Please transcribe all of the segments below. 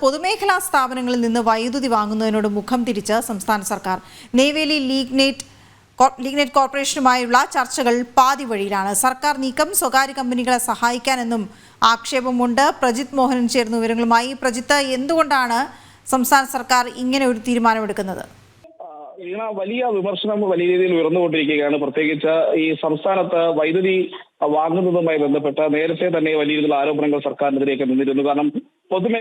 പൊതുമേഖലാ സ്ഥാപനങ്ങളിൽ നിന്ന് വൈദ്യുതി വാങ്ങുന്നതിനോട് മുഖം തിരിച്ച് സംസ്ഥാന സർക്കാർ. നെയ്വേലി ലിഗ്നൈറ്റ് കോർപ്പറേഷനുമായുള്ള ചർച്ചകൾ പാതി വഴിയിലാണ്. സർക്കാർ നീക്കം സ്വകാര്യ കമ്പനികളെ സഹായിക്കാനെന്നും ആക്ഷേപമുണ്ട്. പ്രജിത് മോഹനൻ ചേർന്ന വിവരങ്ങളുമായി. പ്രജിത്ത്, എന്തുകൊണ്ടാണ് സംസ്ഥാന സർക്കാർ ഇങ്ങനെ ഒരു തീരുമാനമെടുക്കുന്നത്? വലിയ വിമർശനം വലിയ രീതിയിൽ ഉയർന്നുകൊണ്ടിരിക്കുകയാണ്. പ്രത്യേകിച്ച് ഈ സംസ്ഥാനത്ത് വൈദ്യുതി വാങ്ങുന്നതുമായി ബന്ധപ്പെട്ട് നേരത്തെ തന്നെ വലിയ രീതിയിലുള്ള ആരോപണങ്ങൾ സർക്കാരിനെതിരെയൊക്കെ നിന്നിരുന്നു. കാരണം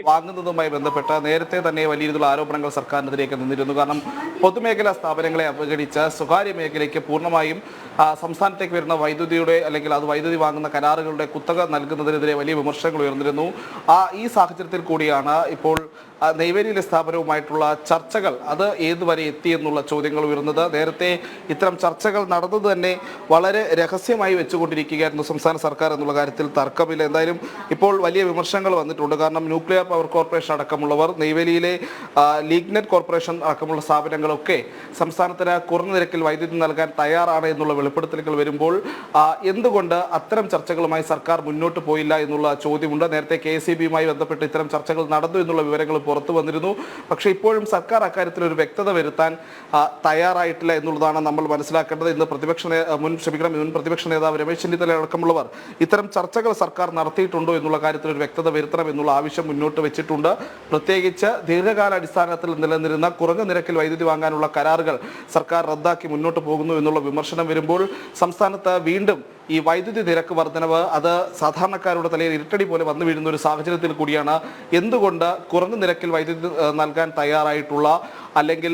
വാങ്ങുന്നതുമായി ബന്ധപ്പെട്ട് നേരത്തെ തന്നെ വലിയ രീതിയിലുള്ള ആരോപണങ്ങൾ സർക്കാരിനെതിരെയൊക്കെ നിന്നിരുന്നു. കാരണം പൊതുമേഖലാ സ്ഥാപനങ്ങളെ അവഗണിച്ച് സ്വകാര്യ മേഖലയ്ക്ക് പൂർണ്ണമായും സംസ്ഥാനത്തേക്ക് വരുന്ന വൈദ്യുതിയുടെ അല്ലെങ്കിൽ അത് വൈദ്യുതി വാങ്ങുന്ന കരാറുകളുടെ കുത്തക നൽകുന്നതിനെതിരെ വലിയ വിമർശനങ്ങൾ ഉയർന്നിരുന്നു. ഈ സാഹചര്യത്തിൽ കൂടിയാണ് ഇപ്പോൾ നെയ്വേലിയിലെ സ്ഥാപനവുമായിട്ടുള്ള ചർച്ചകൾ അത് ഏതുവരെ എത്തിയെന്നുള്ള ചോദ്യങ്ങൾ ഉയർന്നത്. നേരത്തെ ഇത്തരം ചർച്ചകൾ നടന്നത് തന്നെ വളരെ രഹസ്യമായി വെച്ചുകൊണ്ടിരിക്കുകയായിരുന്നു സംസ്ഥാന സർക്കാർ എന്നുള്ള കാര്യത്തിൽ തർക്കമില്ല. എന്തായാലും ഇപ്പോൾ വലിയ വിമർശനങ്ങൾ വന്നിട്ടുണ്ട്. കാരണം ന്യൂക്ലിയർ പവർ കോർപ്പറേഷൻ അടക്കമുള്ളവർ, നെയ്വേലിയിലെ ലിഗ്നൈറ്റ് കോർപ്പറേഷൻ അടക്കമുള്ള സ്ഥാപനങ്ങളൊക്കെ സംസ്ഥാനത്തിന് കുറഞ്ഞ നിരക്കിൽ വൈദ്യുതി നൽകാൻ തയ്യാറാണ് എന്നുള്ള വെളിപ്പെടുത്തലുകൾ വരുമ്പോൾ എന്തുകൊണ്ട് അത്തരം ചർച്ചകളുമായി സർക്കാർ മുന്നോട്ട് പോയില്ല എന്നുള്ള ചോദ്യമുണ്ട്. നേരത്തെ KSEBയുമായി ബന്ധപ്പെട്ട് ഇത്തരം ചർച്ചകൾ നടന്നു എന്നുള്ള വിവരങ്ങൾ പുറത്തു വന്നിരുന്നു. പക്ഷേ ഇപ്പോഴും സർക്കാർ അക്കാര്യത്തിൽ ഒരു വ്യക്തത വരുത്താൻ തയ്യാറായിട്ടില്ല എന്നുള്ളതാണ് നമ്മൾ മനസ്സിലാക്കേണ്ടത്. ഇന്ന് മുൻ പ്രതിപക്ഷ നേതാവ് രമേശ് ചെന്നിത്തല അടക്കമുള്ളവർ ഇത്തരം ചർച്ചകൾ സർക്കാർ നടത്തിയിട്ടുണ്ടോ എന്നുള്ള കാര്യത്തിൽ ഒരു വ്യക്തത വരുത്തണം എന്നുള്ള ആവശ്യം മുന്നോട്ട് വെച്ചിട്ടുണ്ട്. പ്രത്യേകിച്ച് ദീർഘകാല അടിസ്ഥാനത്തിൽ നിലനിന്നിരുന്ന കുറഞ്ഞ നിരക്കിൽ വൈദ്യുതി വാങ്ങാനുള്ള കരാറുകൾ സർക്കാർ റദ്ദാക്കി മുന്നോട്ട് പോകുന്നു എന്നുള്ള വിമർശനം വരുമ്പോൾ സംസ്ഥാനത്ത് വീണ്ടും ഈ വൈദ്യുതി നിരക്ക് വർധനവ് അത് സാധാരണക്കാരുടെ തലയിൽ ഇരട്ടടി പോലെ വന്നു വീഴുന്ന ഒരു സാഹചര്യത്തിൽ കൂടിയാണ് എന്തുകൊണ്ട് കുറഞ്ഞ നിരക്കിൽ വൈദ്യുതി നൽകാൻ തയ്യാറായിട്ടുള്ള അല്ലെങ്കിൽ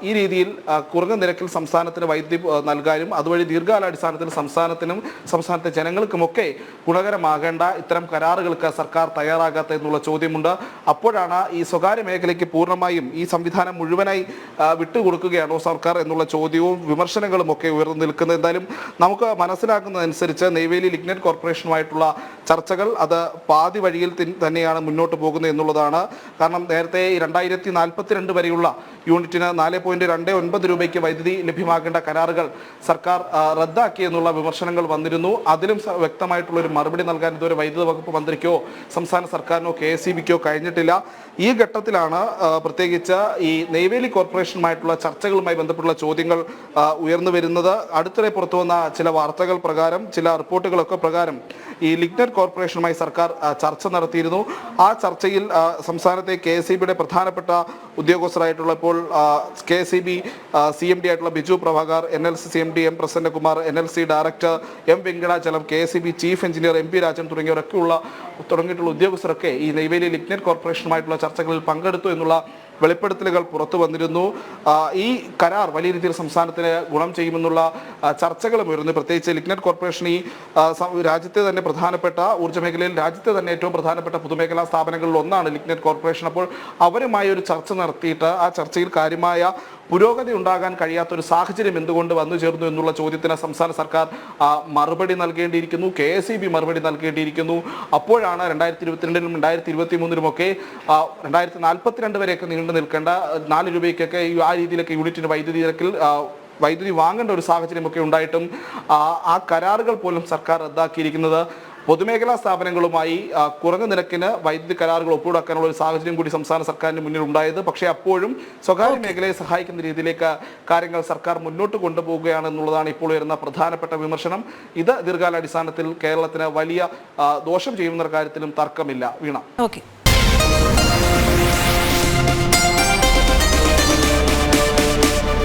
ഈ രീതിയിൽ കുറഞ്ഞ നിരക്കിൽ സംസ്ഥാനത്തിന് വൈദ്യുതി നൽകാനും അതുവഴി ദീർഘകാലാടിസ്ഥാനത്തിൽ സംസ്ഥാനത്തിനും സംസ്ഥാനത്തെ ജനങ്ങൾക്കുമൊക്കെ ഗുണകരമാകേണ്ട ഇത്തരം കരാറുകൾക്ക് സർക്കാർ തയ്യാറാകാത്ത എന്നുള്ള ചോദ്യമുണ്ട്. അപ്പോഴാണ് ഈ സ്വകാര്യ മേഖലയ്ക്ക് പൂർണ്ണമായും ഈ സംവിധാനം മുഴുവനായി വിട്ടുകൊടുക്കുകയാണോ സർക്കാർ എന്നുള്ള ചോദ്യവും വിമർശനങ്ങളും ഒക്കെ ഉയർന്നു നിൽക്കുന്നത്. എന്തായാലും നമുക്ക് മനസ്സിലാക്കുന്നതനുസരിച്ച് നെയ്വേലി ലിഗ്നൈറ്റ് കോർപ്പറേഷനുമായിട്ടുള്ള ചർച്ചകൾ അത് പാതി വഴിയിൽ തന്നെയാണ് മുന്നോട്ട് പോകുന്നത് എന്നുള്ളതാണ്. കാരണം നേരത്തെ 2042 വരെയുള്ള യൂണിറ്റിന് 4.29 രൂപയ്ക്ക് വൈദ്യുതി ലഭ്യമാക്കേണ്ട കരാറുകൾ സർക്കാർ റദ്ദാക്കി എന്നുള്ള വിമർശനങ്ങൾ വന്നിരുന്നു. അതിലും വ്യക്തമായിട്ടുള്ളൊരു മറുപടി നൽകാൻ ഇതുവരെ വൈദ്യുത വകുപ്പ് മന്ത്രിക്കോ സംസ്ഥാന സർക്കാരിനോ KSEBിക്കോ കഴിഞ്ഞിട്ടില്ല. ഈ ഘട്ടത്തിലാണ് പ്രത്യേകിച്ച് ഈ നെയ്വേലി കോർപ്പറേഷനുമായിട്ടുള്ള ചർച്ചകളുമായി ബന്ധപ്പെട്ടുള്ള ചോദ്യങ്ങൾ ഉയർന്നു വരുന്നത്. അടുത്തിടെ പുറത്തു വന്ന ചില വാർത്തകൾ പ്രകാരം, ചില റിപ്പോർട്ടുകളൊക്കെ പ്രകാരം ഈ ലിഗ്നൈറ്റ് കോർപ്പറേഷനുമായി സർക്കാർ ചർച്ച നടത്തിയിരുന്നു. ആ ചർച്ചയിൽ സംസ്ഥാനത്തെ KSEBിയുടെ പ്രധാനപ്പെട്ട ഉദ്യോഗസ്ഥരായിട്ടുള്ള ഇപ്പോൾ KSEB CMD ആയിട്ടുള്ള Biju Prabhakar, NLC CMD M Prasannakumar, NLC director M Venkatachalam, KSEB chief engineer MP Rajan തുടങ്ങിയിട്ടുള്ള ഉദ്യോഗസ്ഥരൊക്കെ ഈ നെയ്വേലി ലിഗ്നൈറ്റ് കോർപ്പറേഷനുമായിട്ടുള്ള ചർച്ചകളിൽ പങ്കെടുത്തു എന്നുള്ള വെളിപ്പെടുത്തലുകൾ പുറത്തു വന്നിരുന്നു. ഈ കരാർ വലിയ രീതിയിൽ സംസ്ഥാനത്തിന് ഗുണം ചെയ്യുമെന്നുള്ള ചർച്ചകളും ഉയർന്നു. പ്രത്യേകിച്ച് ലിഗ്നൈറ്റ് കോർപ്പറേഷൻ ഈ രാജ്യത്തെ തന്നെ പ്രധാനപ്പെട്ട ഊർജ്ജ മേഖലയിൽ രാജ്യത്തെ തന്നെ ഏറ്റവും പ്രധാനപ്പെട്ട പൊതുമേഖലാ സ്ഥാപനങ്ങളിൽ ഒന്നാണ് ലിഗ്നൈറ്റ് കോർപ്പറേഷൻ. അപ്പോൾ അവരുമായി ഒരു ചർച്ച നടത്തിയിട്ട് ആ ചർച്ചയിൽ കാര്യമായ പുരോഗതി ഉണ്ടാകാൻ കഴിയാത്തൊരു സാഹചര്യം എന്തുകൊണ്ട് വന്നു ചേർന്നു എന്നുള്ള ചോദ്യത്തിന് സംസ്ഥാന സർക്കാർ മറുപടി നൽകേണ്ടിയിരിക്കുന്നു. KSEB മറുപടി നൽകേണ്ടിയിരിക്കുന്നു. അപ്പോഴാണ് 2022 2023 2042 വരെയൊക്കെ നീണ്ടു നിൽക്കേണ്ട 4 രൂപയ്ക്കൊക്കെ ആ രീതിയിലൊക്കെ യൂണിറ്റിന് വൈദ്യുതി വാങ്ങേണ്ട ഒരു സാഹചര്യമൊക്കെ ഉണ്ടായിട്ടും ആ കരാറുകൾ പോലും സർക്കാർ റദ്ദാക്കിയിരിക്കുന്നത് പൊതുമേഖലാ സ്ഥാപനങ്ങളുമായി കുറഞ്ഞ നിരക്കിന് വൈദ്യുതി കരാറുകൾ ഒപ്പുവെക്കാനുള്ള ഒരു സാഹചര്യം കൂടി സംസ്ഥാന സർക്കാരിന് മുന്നിൽ ഉണ്ടായത്. പക്ഷേ അപ്പോഴും സ്വകാര്യ മേഖലയെ സഹായിക്കുന്ന രീതിയിലേക്ക് കാര്യങ്ങൾ സർക്കാർ മുന്നോട്ട് കൊണ്ടുപോവുകയാണെന്നുള്ളതാണ് ഇപ്പോൾ വരുന്ന പ്രധാനപ്പെട്ട വിമർശനം. ഇത് ദീർഘകാലാടിസ്ഥാനത്തിൽ കേരളത്തിന് വലിയ ദോഷം ചെയ്യുന്ന കാര്യത്തിലും തർക്കമില്ല. വീണ. ഓക്കെ.